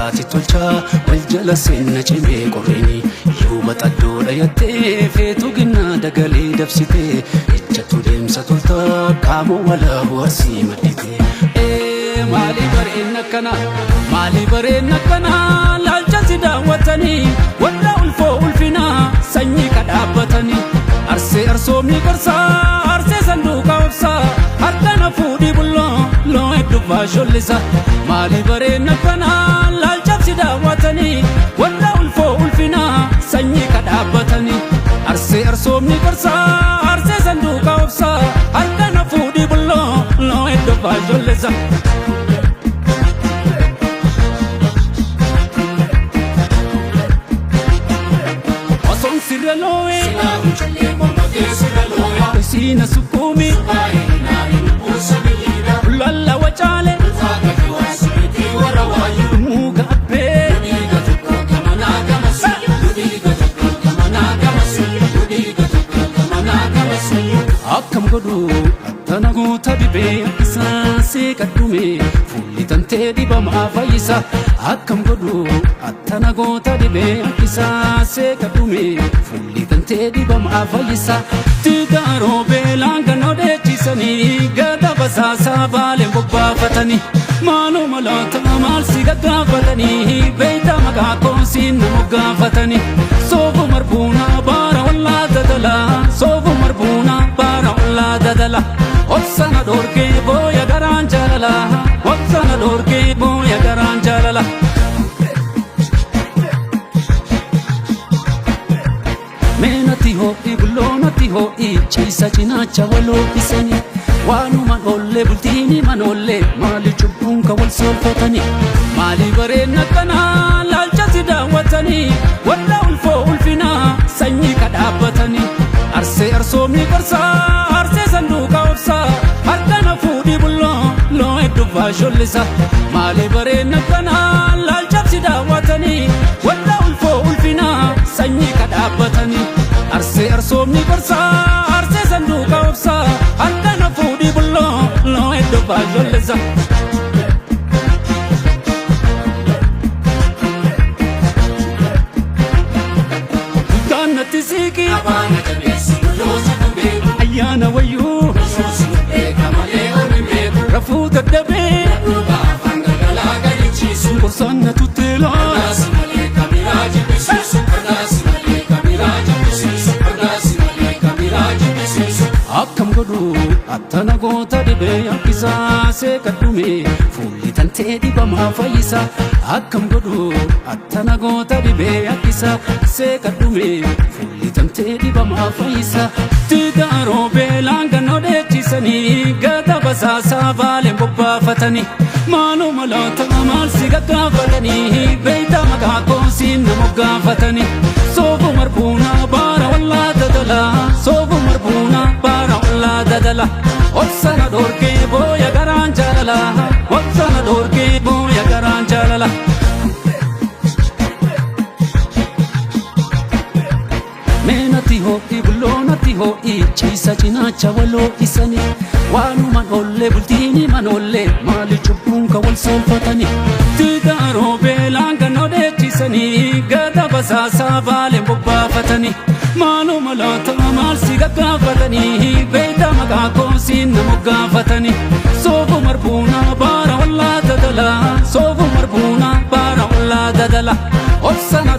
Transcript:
isaati tolcha wal jala seenna cimee qorreeni yoo baxaddoodha yattee feetu ginnaa dagalee dabsitee ejjattu deemsa tolta qaamoo walaabu asii maddite maali bareen akkana maali bareen akkana laalchatti daawwatanii warra ulfoo ulfinaa sanyii kadhaabbatanii arsee arsoomni qorsaa arsee sanduuqa obsaa harkana fuudhii bulloo loo heddubbaa shollisa maali bareen akkana laalchatti daawwatanii warra ulfoo ulfinaa sanyii kadhaabbatanii arsee arsoomni qorsaa arsee sanduuqa obsaa harkana fuudhii bulloo loo heddubbaa shollisa Siraloe, Sina sukumi, Lalla wachale, Mugabe, Akkam godhu tanagoota dhibee isaa seeqadhume fuulli tantee dhibamaa fayyisa akkam godhu tanagoota dhibee isaa seeqadhume fuulli tantee dhibamaa fayyisa tigaaroo beelaan ganoo dheechisanii gada basaasaa baaleen bobbaafatanii maaloo malaata maal si gaggaafatanii beeyta maqaa koosiin nama gaafatanii soofu marbuunaa baara wallaa dadalaa soofu marbuunaa baara wallaa dadala obsana dorkee booya garaan jaalala obsana dorkee booya garaan jaalala meenatti ho'i bulloonatti ho'i ciisa cinaacha waloo isanii waanuma ollee bultiini manollee maali cubbuun ka wal soolfatanii maali bareen akkanaa laalchatti daawwatanii warra ulfoo ulfinaa sanyii kadhaabbatanii arsee arsoomni qorsaa arsee sanduuqa obsaa harkana fuudhii bulloo loo heddubbaa shollisa maali bareen akkanaa laalchatti daawwatanii warra ulfoo ulfinaa sanyii kadhaabbatanii arsee arsoomni qorsaa arsee sanduuqa obsaa harkana fuudhii bulloo loo heddubbaa shollisa Ganatti siiki ayyaana wayyuu rafuu dadhabee qorsaan na tutteelaa akkam godhu tanagoota dhibee isaa seeqadhume fuulli tantee dhibamaa fayyisa akkam godhu tanagoota dhibee isaa seeqadhume fuulli tantee dhibamaa fayyisa tigaaroo beelaan ganoo dheechisanii gada basaasaa baaleen bobbaafatanii maaloo malaata maal si gaggaafatanii beeyta maqaa koosiin nama gaafatanii soofu marbuunaa baara wallaa dadalaa soofu marbuunaa baara wallaa dadala obsana dorkee booya garaan jaalala obsana dorkee booya garaan jaalala meenatti ho'i bulloonatti ho'i ciisa cinaacha waloo isanii waanuma ollee bultiini manollee maali cubbuun ka wal soolfatanii tigaaroo beelaan ganoo dheechisanii gada basaasaa baaleen bobbaafatanii maaloo malaata maal si gaggaafatanii beeyta maqaa koosiin nama gaafatanii soofu marbuunaa baara wallaa dadalaa soofu marbuunaa baara wallaa dadala obsana